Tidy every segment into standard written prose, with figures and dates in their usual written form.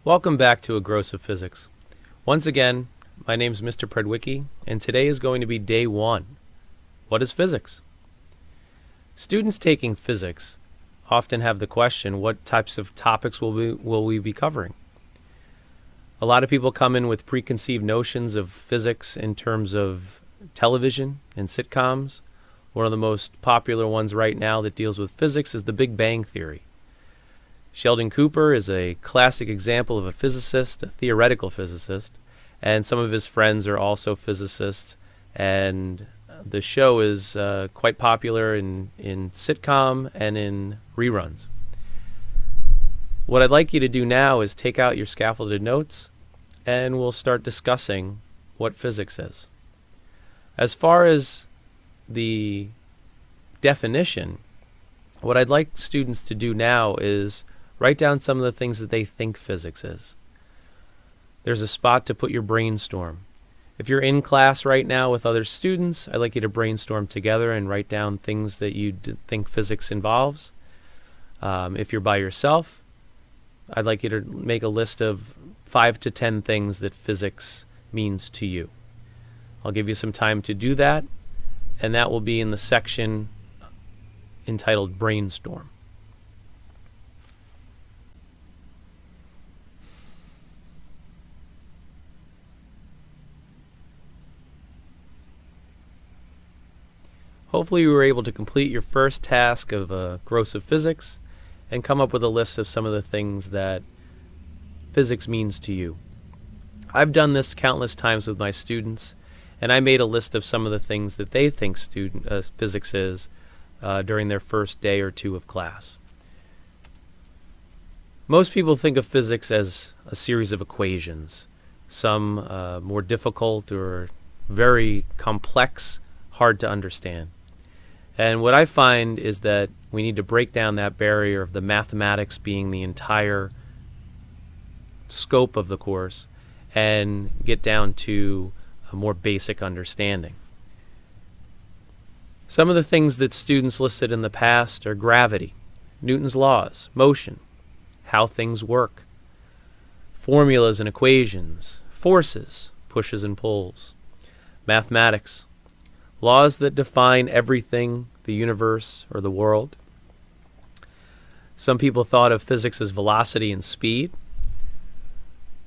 Welcome back to Aggressive Physics. Once again, my name is Mr. Predwicki, and today is going to be day 1. What is physics? Students taking physics often have the question, what types of topics will we be covering? A lot of people come in with preconceived notions of physics in terms of television and sitcoms. One of the most popular ones right now that deals with physics is the Big Bang Theory. Sheldon Cooper is a classic example of a physicist, a theoretical physicist, and some of his friends are also physicists, and the show is quite popular in sitcom and in reruns. What I'd like you to do now is take out your scaffolded notes, and we'll start discussing what physics is. As far as the definition, what I'd like students to do now is write down some of the things that they think physics is. There's a spot to put your brainstorm. If you're in class right now with other students, I'd like you to brainstorm together and write down things that you think physics involves. If you're by yourself, I'd like you to make a list of 5 to 10 things that physics means to you. I'll give you some time to do that, and that will be in the section entitled Brainstorm. Hopefully you were able to complete your first task of Aggressive Physics and come up with a list of some of the things that physics means to you. I've done this countless times with my students, and I made a list of some of the things that they think physics is during their first day or two of class. Most people think of physics as a series of equations, some more difficult or very complex, hard to understand. And what I find is that we need to break down that barrier of the mathematics being the entire scope of the course and get down to a more basic understanding. Some of the things that students listed in the past are gravity, Newton's laws, motion, how things work, formulas and equations, forces, pushes and pulls, mathematics, laws that define everything, the universe or the world. Some people thought of physics as velocity and speed.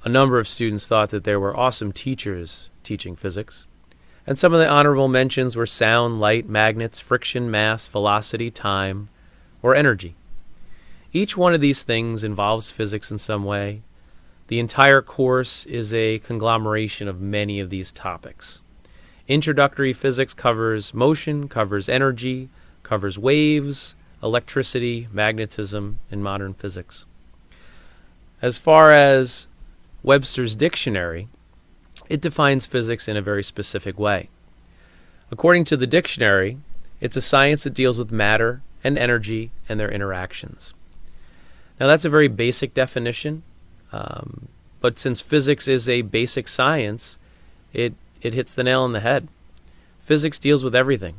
A number of students thought that there were awesome teachers teaching physics. And some of the honorable mentions were sound, light, magnets, friction, mass, velocity, time, or energy. Each one of these things involves physics in some way. The entire course is a conglomeration of many of these topics. Introductory physics covers motion, covers energy, covers waves, electricity, magnetism, and modern physics. As far as Webster's dictionary, it defines physics in a very specific way. According to the dictionary, it's a science that deals with matter and energy and their interactions. Now that's a very basic definition, but since physics is a basic science, it hits the nail on the head. Physics deals with everything.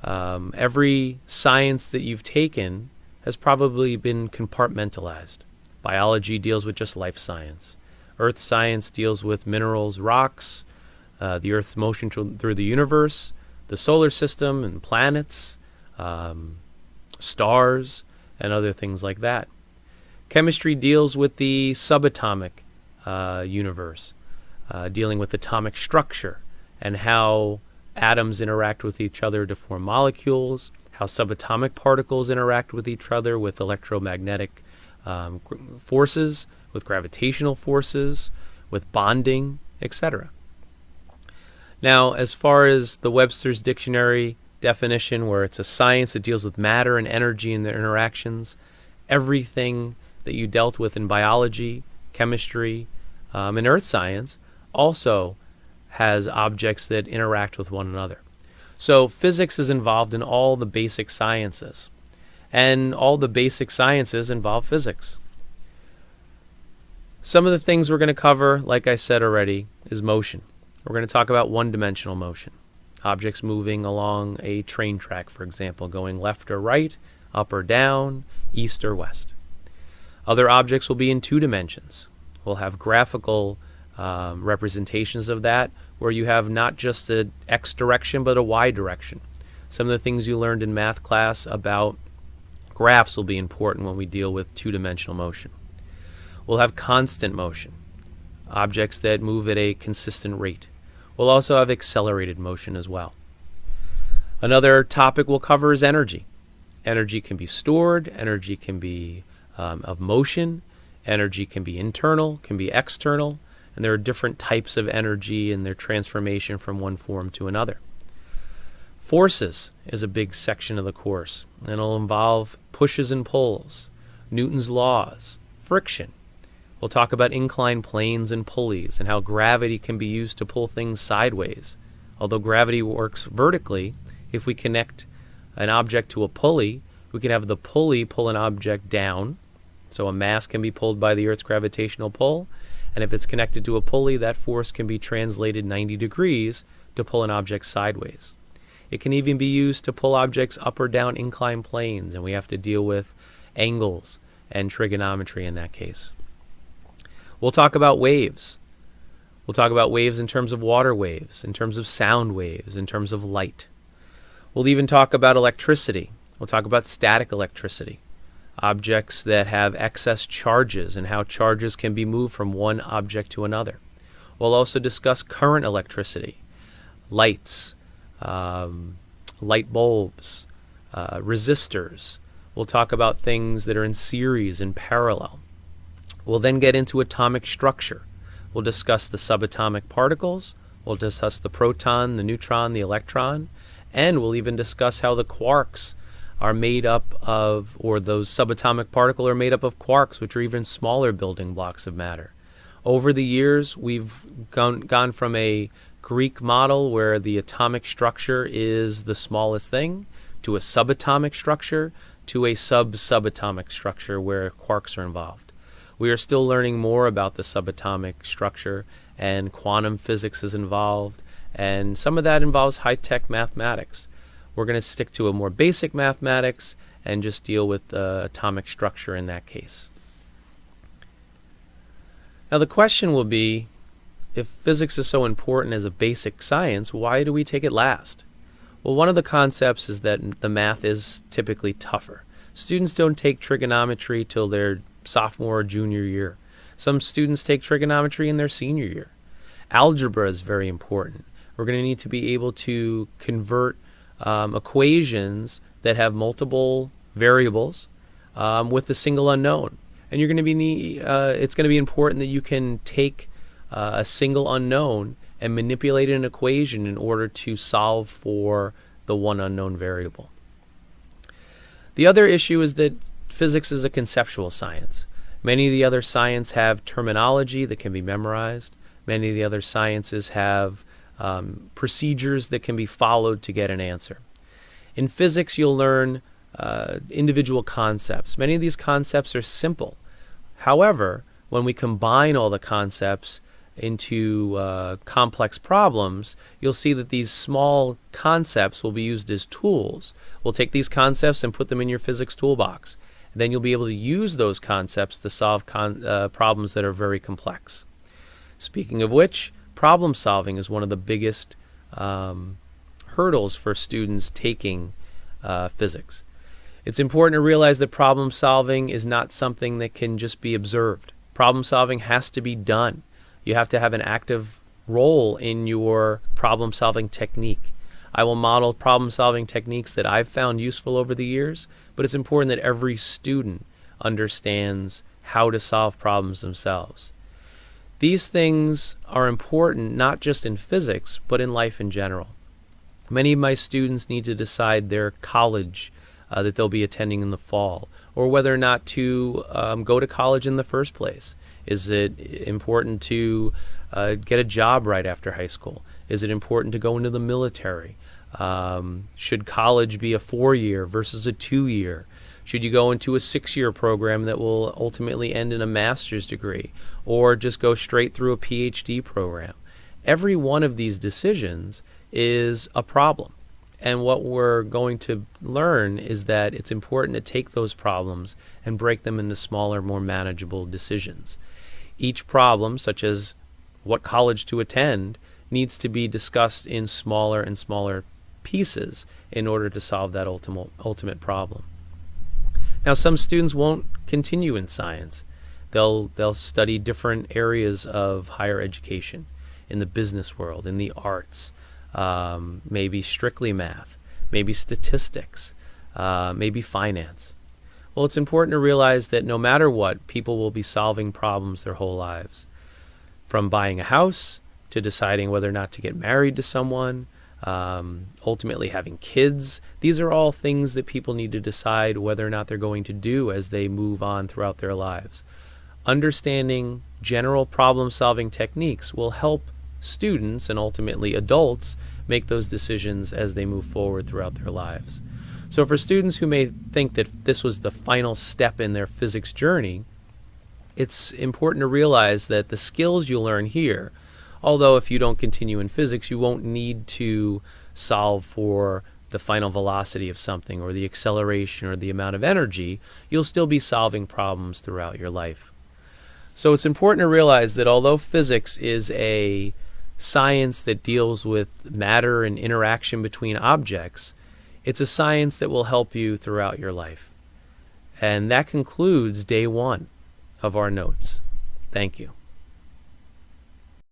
Every science that you've taken has probably been compartmentalized. Biology deals with just life science. Earth science deals with minerals, rocks, the Earth's motion through the universe, the solar system and planets, stars, and other things like that. Chemistry deals with the subatomic universe, dealing with atomic structure and how atoms interact with each other to form molecules, how subatomic particles interact with each other with electromagnetic forces, with gravitational forces, with bonding, etc. Now, as far as the Webster's dictionary definition, where it's a science that deals with matter and energy and their interactions, everything that you dealt with in biology, chemistry, and earth science also has objects that interact with one another. So physics is involved in all the basic sciences, and all the basic sciences involve physics. Some of the things we're going to cover, like I said already, is motion. We're going to talk about one-dimensional motion. Objects moving along a train track, for example, going left or right, up or down, east or west. Other objects will be in 2 dimensions. We'll have graphical representations of that, where you have not just an X direction but a Y direction. Some of the things you learned in math class about graphs will be important when we deal with two-dimensional motion. We'll have constant motion, objects that move at a consistent rate. We'll also have accelerated motion as well. Another topic we'll cover is energy. Energy can be stored, energy can be of motion, energy can be internal, can be external, and there are different types of energy and their transformation from one form to another. Forces is a big section of the course, and it'll involve pushes and pulls, Newton's laws, friction. We'll talk about inclined planes and pulleys and how gravity can be used to pull things sideways. Although gravity works vertically, if we connect an object to a pulley, we can have the pulley pull an object down. So a mass can be pulled by the Earth's gravitational pull, and if it's connected to a pulley, that force can be translated 90 degrees to pull an object sideways. It can even be used to pull objects up or down inclined planes, and we have to deal with angles and trigonometry in that case. We'll talk about waves. We'll talk about waves in terms of water waves, in terms of sound waves, in terms of light. We'll even talk about electricity. We'll talk about static electricity, objects that have excess charges and how charges can be moved from one object to another. We'll also discuss current electricity, lights, light bulbs, resistors. We'll talk about things that are in series and parallel. We'll then get into atomic structure. We'll discuss the subatomic particles. We'll discuss the proton, the neutron, the electron, and we'll even discuss how the quarks are made up of, or those subatomic particles are made up of quarks, which are even smaller building blocks of matter. Over the years, we've gone from a Greek model where the atomic structure is the smallest thing to a subatomic structure to a subatomic structure where quarks are involved. We are still learning more about the subatomic structure, and quantum physics is involved, and some of that involves high-tech mathematics. We're going to stick to a more basic mathematics and just deal with the atomic structure in that case. Now the question will be, if physics is so important as a basic science, why do we take it last? Well, one of the concepts is that the math is typically tougher. Students don't take trigonometry till their sophomore or junior year. Some students take trigonometry in their senior year. Algebra is very important. We're going to need to be able to convert equations that have multiple variables with a single unknown. And you're going to be it's going to be important that you can take a single unknown and manipulate an equation in order to solve for the one unknown variable. The other issue is that physics is a conceptual science. Many of the other sciences have terminology that can be memorized. Many of the other sciences have procedures that can be followed to get an answer. In physics, you'll learn individual concepts. Many of these concepts are simple. However, when we combine all the concepts into complex problems, you'll see that these small concepts will be used as tools. We'll take these concepts and put them in your physics toolbox. And then you'll be able to use those concepts to solve problems that are very complex. Speaking of which, problem solving is one of the biggest hurdles for students taking physics. It's important to realize that problem solving is not something that can just be observed. Problem solving has to be done. You have to have an active role in your problem solving technique. I will model problem solving techniques that I've found useful over the years, but it's important that every student understands how to solve problems themselves. These things are important not just in physics, but in life in general. Many of my students need to decide their college that they'll be attending in the fall, or whether or not to go to college in the first place. Is it important to get a job right after high school? Is it important to go into the military? Should college be a 4-year versus a 2-year? Should you go into a 6-year program that will ultimately end in a master's degree, or just go straight through a PhD program? Every one of these decisions is a problem. And what we're going to learn is that it's important to take those problems and break them into smaller, more manageable decisions. Each problem, such as what college to attend, needs to be discussed in smaller and smaller pieces in order to solve that ultimate problem. Now, some students won't continue in science. They'll study different areas of higher education, in the business world, in the arts, maybe strictly math, maybe statistics, maybe finance. Well, it's important to realize that no matter what, people will be solving problems their whole lives. From buying a house to deciding whether or not to get married to someone, ultimately having kids. These are all things that people need to decide whether or not they're going to do as they move on throughout their lives. Understanding general problem-solving techniques will help students and ultimately adults make those decisions as they move forward throughout their lives. So for students who may think that this was the final step in their physics journey, it's important to realize that the skills you learn here, although if you don't continue in physics, you won't need to solve for the final velocity of something or the acceleration or the amount of energy, you'll still be solving problems throughout your life. So it's important to realize that although physics is a science that deals with matter and interaction between objects, it's a science that will help you throughout your life. And that concludes day 1 of our notes. Thank you.